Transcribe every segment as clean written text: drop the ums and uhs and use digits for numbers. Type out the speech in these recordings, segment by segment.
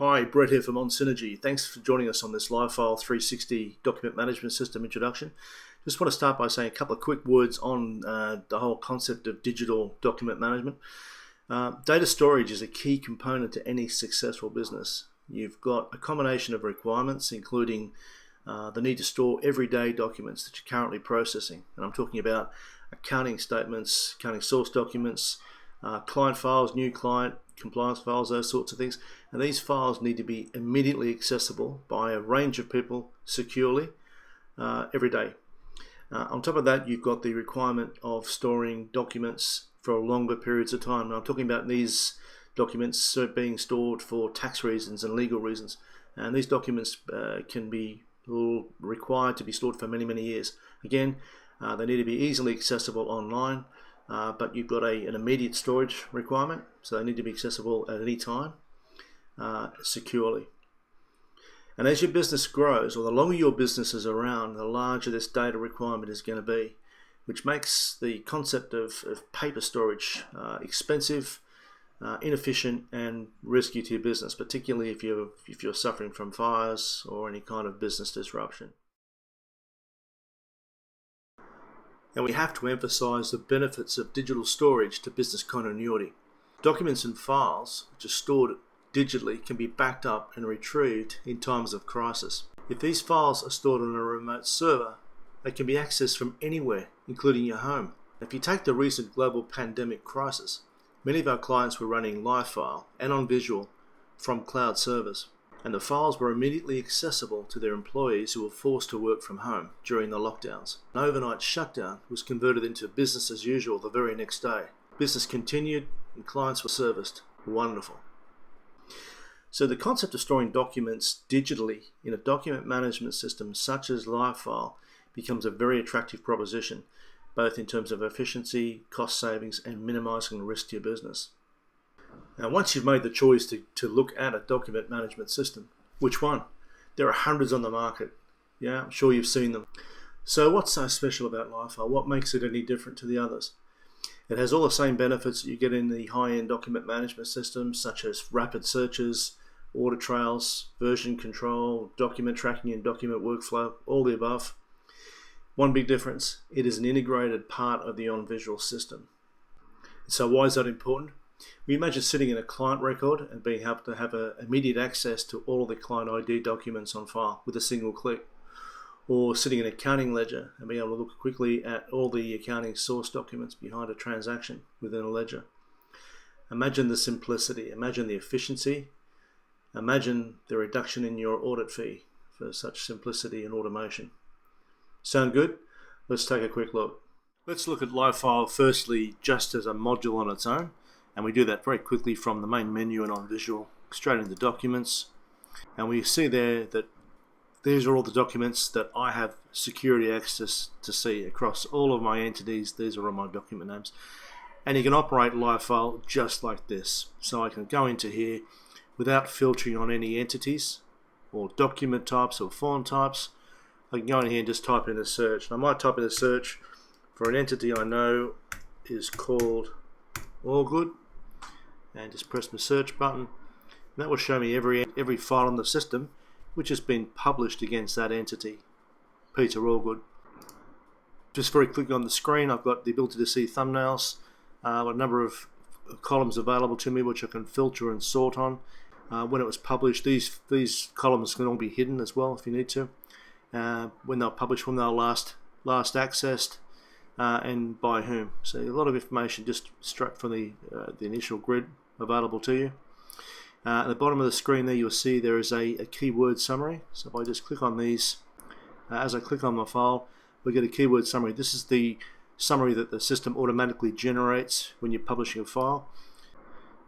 Hi, Brett here from OnSynergy. Thanks for joining us on this LiveFile360 document management system introduction. Just want to start by saying a couple of quick words on the whole concept of digital document management. Data storage is a key component to any successful business. You've got a combination of requirements, including the need to store everyday documents that you're currently processing. And I'm talking about accounting statements, accounting source documents, client files, new client, compliance files, those sorts of things. And these files need to be immediately accessible by a range of people securely every day. On top of that, you've got the requirement of storing documents for longer periods of time. Now, I'm talking about these documents being stored for tax reasons and legal reasons. And these documents can be required to be stored for many, many years. Again, they need to be easily accessible online. But you've got an immediate storage requirement, so they need to be accessible at any time securely. And as your business grows, or the longer your business is around, the larger this data requirement is going to be, which makes the concept of paper storage expensive, inefficient, and risky to your business, particularly if you're suffering from fires or any kind of business disruption. And we have to emphasize the benefits of digital storage to business continuity. Documents and files, which are stored digitally, can be backed up and retrieved in times of crisis. If these files are stored on a remote server, they can be accessed from anywhere, including your home. If you take the recent global pandemic crisis, many of our clients were running LiveFile and OnVisual from cloud servers, and the files were immediately accessible to their employees who were forced to work from home during the lockdowns. An overnight shutdown was converted into business as usual the very next day. Business continued and clients were serviced. Wonderful. So the concept of storing documents digitally in a document management system such as LiveFile becomes a very attractive proposition, both in terms of efficiency, cost savings, and minimizing the risk to your business. Now, once you've made the choice to look at a document management system, which one? There are hundreds on the market. Yeah, I'm sure you've seen them. So what's so special about LiveFile? What makes it any different to the others? It has all the same benefits that you get in the high-end document management systems, such as rapid searches, audit trails, version control, document tracking and document workflow, all the above. One big difference, it is an integrated part of the OnVisual system. So why is that important? We imagine sitting in a client record and being able to have immediate access to all of the client ID documents on file with a single click, or sitting in an accounting ledger and being able to look quickly at all the accounting source documents behind a transaction within a ledger. Imagine the simplicity, imagine the efficiency, imagine the reduction in your audit fee for such simplicity and automation. Sound good? Let's take a quick look. Let's look at LiveFile firstly just as a module on its own. And we do that very quickly from the main menu and OnVisual, straight into documents. And we see there that these are all the documents that I have security access to see across all of my entities. These are all my document names. And you can operate LiveFile just like this. So I can go into here without filtering on any entities or document types or form types. I can go in here and just type in a search. And I might type in a search for an entity I know is called All Good, and just press my search button, and that will show me every file in the system which has been published against that entity, Peter Allgood. Just very quickly on the screen, I've got the ability to see thumbnails, a number of columns available to me which I can filter and sort on. When it was published, these columns can all be hidden as well if you need to. When they're published, when they're last accessed, and by whom. So a lot of information just straight from the initial grid available to you. At the bottom of the screen there, you'll see there is a keyword summary. So if I just click on these, as I click on my file, we get a keyword summary. This is the summary that the system automatically generates when you're publishing a file.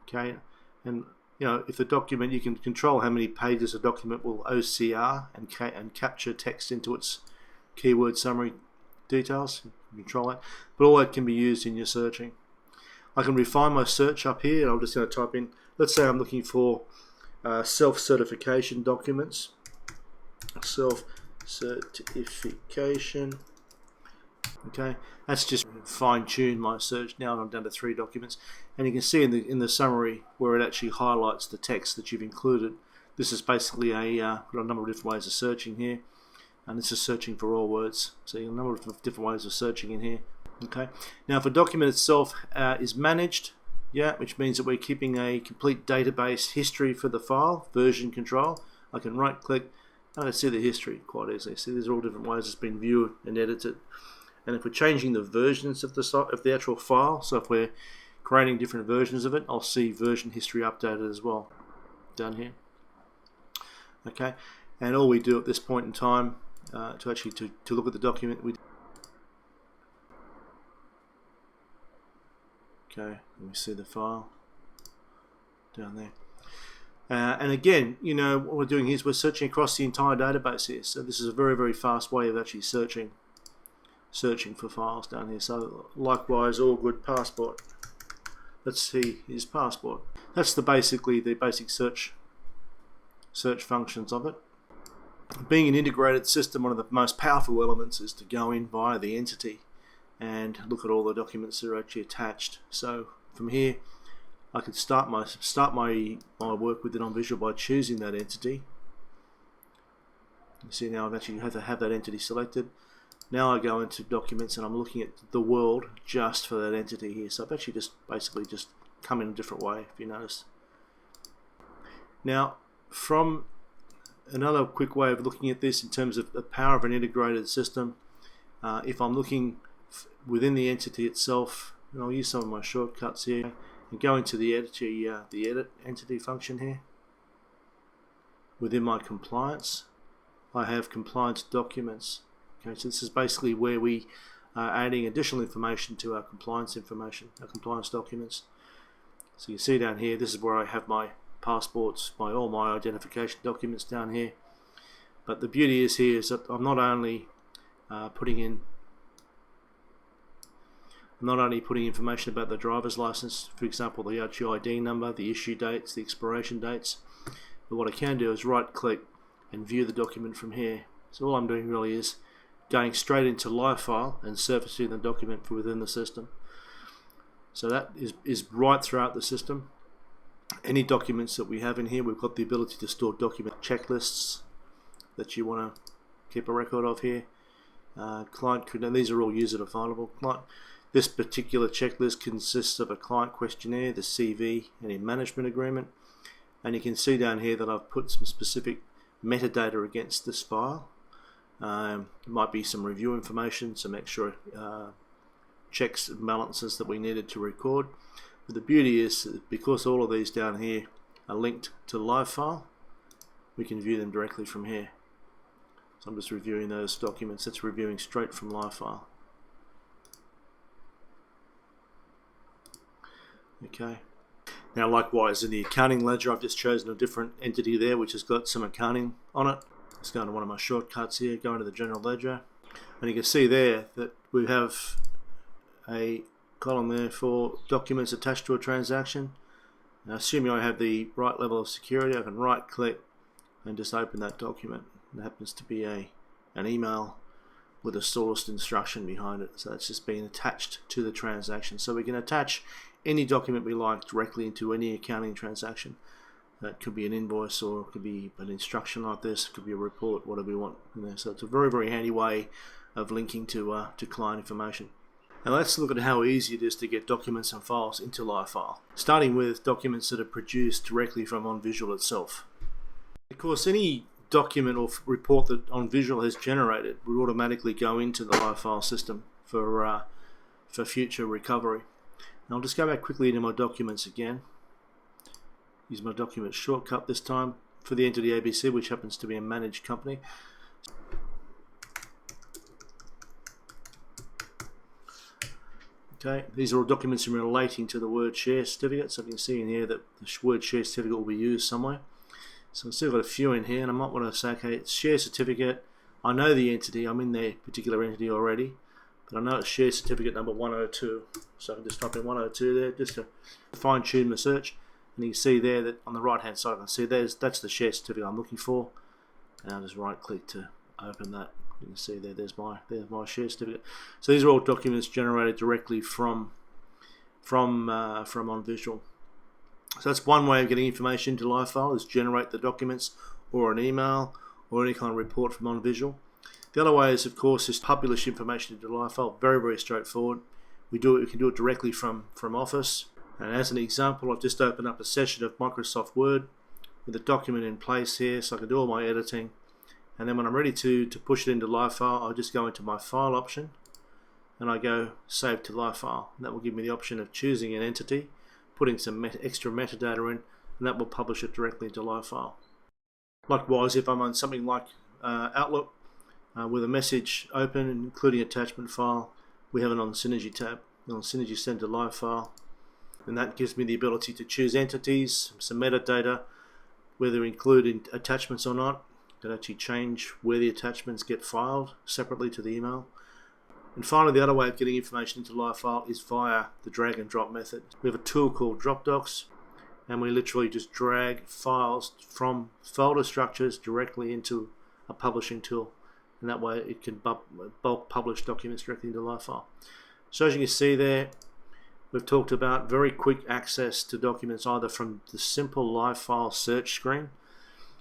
Okay, and if the document, you can control how many pages a document will OCR and capture text into its keyword summary details. Control that, but all that can be used in your searching. I can refine my search up here, and I'm just going to type in, let's say I'm looking for self-certification documents. Self-certification. Okay, that's just fine-tune my search. Now I'm down to 3 documents, and you can see in the summary where it actually highlights the text that you've included This is basically got a number of different ways of searching here, and this is searching for all words. So you have a number of different ways of searching in here. Okay. Now, if a document itself is managed, which means that we're keeping a complete database history for the file, version control, I can right click and I see the history quite easily. See, these are all different ways it's been viewed and edited. And if we're changing the versions of the actual file, so if we're creating different versions of it, I'll see version history updated as well down here. Okay, and all we do at this point in time to look at the document, okay, let me see the file down there. And again, what we're doing here is we're searching across the entire database here. So this is a very, very fast way of actually searching for files down here. So likewise, all good passport. Let's see his passport. That's basically the basic search functions of it. Being an integrated system, one of the most powerful elements is to go in via the entity and look at all the documents that are actually attached. So from here, I could start my work with it on Visual by choosing that entity. You see now I actually have to have that entity selected. Now I go into documents and I'm looking at the world just for that entity here. So I've actually basically come in a different way, if you notice. Now, from another quick way of looking at this in terms of the power of an integrated system, if I'm looking within the entity itself, and I'll use some of my shortcuts here, and go into the edit entity function here. Within my compliance, I have compliance documents. Okay, so this is basically where we are adding additional information to our compliance information, our compliance documents. So you see down here, this is where I have my passports, all my identification documents down here. But the beauty is here is that I'm not only putting information about the driver's license, for example, the actual ID number, the issue dates, the expiration dates, but what I can do is right click and view the document from here. So all I'm doing really is going straight into LiveFile and surfacing the document from within the system. So that is right throughout the system. Any documents that we have in here, we've got the ability to store document checklists that you want to keep a record of here. And these are all user definable. This particular checklist consists of a client questionnaire, the CV, and a management agreement. And you can see down here that I've put some specific metadata against this file. It might be some review information, some extra checks and balances that we needed to record. But the beauty is that because all of these down here are linked to LiveFile, we can view them directly from here. So I'm just reviewing those documents. That's reviewing straight from LiveFile. Okay. Now likewise in the accounting ledger, I've just chosen a different entity there which has got some accounting on it. Let's go into one of my shortcuts here, go into the general ledger, and you can see there that we have a column there for documents attached to a transaction. Now assuming I have the right level of security, I can right click and just open that document. It happens to be an email with a sourced instruction behind it, so it's just being attached to the transaction. So we can attach any document we like directly into any accounting transaction. That could be an invoice, or it could be an instruction like this, it could be a report, whatever we want in there. So it's a very, very handy way of linking to client information. Now let's look at how easy it is to get documents and files into LiveFile, starting with documents that are produced directly from OnVisual itself. Of course, any document or report that OnVisual has generated would automatically go into the LiveFile system for future recovery. And I'll just go back quickly into my documents again. Use my document shortcut this time for the entity ABC, which happens to be a managed company. Okay, these are all documents relating to the word share certificate. So you can see in here that the word share certificate will be used somewhere. So I've still got a few in here, and I might want to say, okay, it's share certificate. I know the entity, I'm in their particular entity already, but I know it's share certificate number 102. So I can just type in 102 there just to fine tune the search. And you can see there that on the right hand side, I can see that's the share certificate I'm looking for. And I'll just right click to open that. You can see there's my share certificate. So these are all documents generated directly from OnVisual. So that's one way of getting information into LiveFile, is generate the documents or an email or any kind of report from OnVisual. The other way is, of course, is publish information into LiveFile. Very, very straightforward. We can do it directly from Office. And as an example, I've just opened up a session of Microsoft Word with a document in place here, so I can do all my editing. And then when I'm ready to push it into LiveFile, I'll just go into my File option and I go Save to LiveFile. And that will give me the option of choosing an entity, putting some extra metadata in, and that will publish it directly into LiveFile. Likewise, if I'm on something like Outlook with a message open, including attachment file, we have it on the Synergy tab. On Synergy, send to LiveFile, and that gives me the ability to choose entities, some metadata, whether include attachments or not. I can actually change where the attachments get filed separately to the email. And finally, the other way of getting information into LiveFile is via the drag and drop method. We have a tool called Dropdocs, and we literally just drag files from folder structures directly into a publishing tool, and that way it can bulk publish documents directly into LiveFile. So as you can see there, we've talked about very quick access to documents either from the simple LiveFile search screen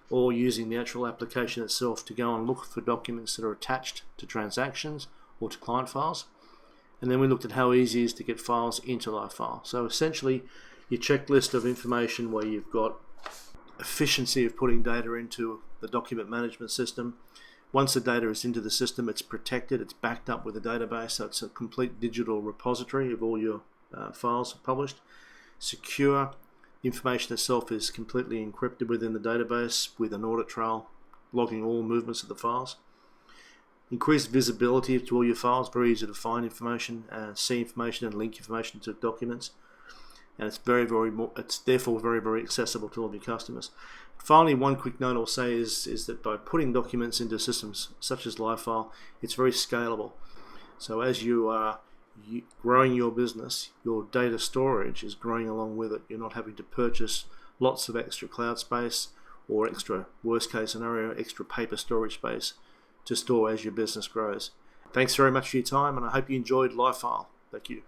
or using the actual application itself to go and look for documents that are attached to transactions or to client files. And then we looked at how easy it is to get files into LiveFile. So essentially, your checklist of information where you've got efficiency of putting data into the document management system. Once the data is into the system, it's protected, it's backed up with a database, so it's a complete digital repository of all your files published. Secure. The information itself is completely encrypted within the database with an audit trail logging all movements of the files. Increased visibility to all your files, very easy to find information, see information and link information to documents. And it's it's therefore very, very accessible to all of your customers. Finally, one quick note I'll say is that by putting documents into systems such as LiveFile, it's very scalable. So as you are growing your business, your data storage is growing along with it. You're not having to purchase lots of extra cloud space or extra, worst case scenario, extra paper storage space to store as your business grows. Thanks very much for your time, and I hope you enjoyed LiveFile. Thank you.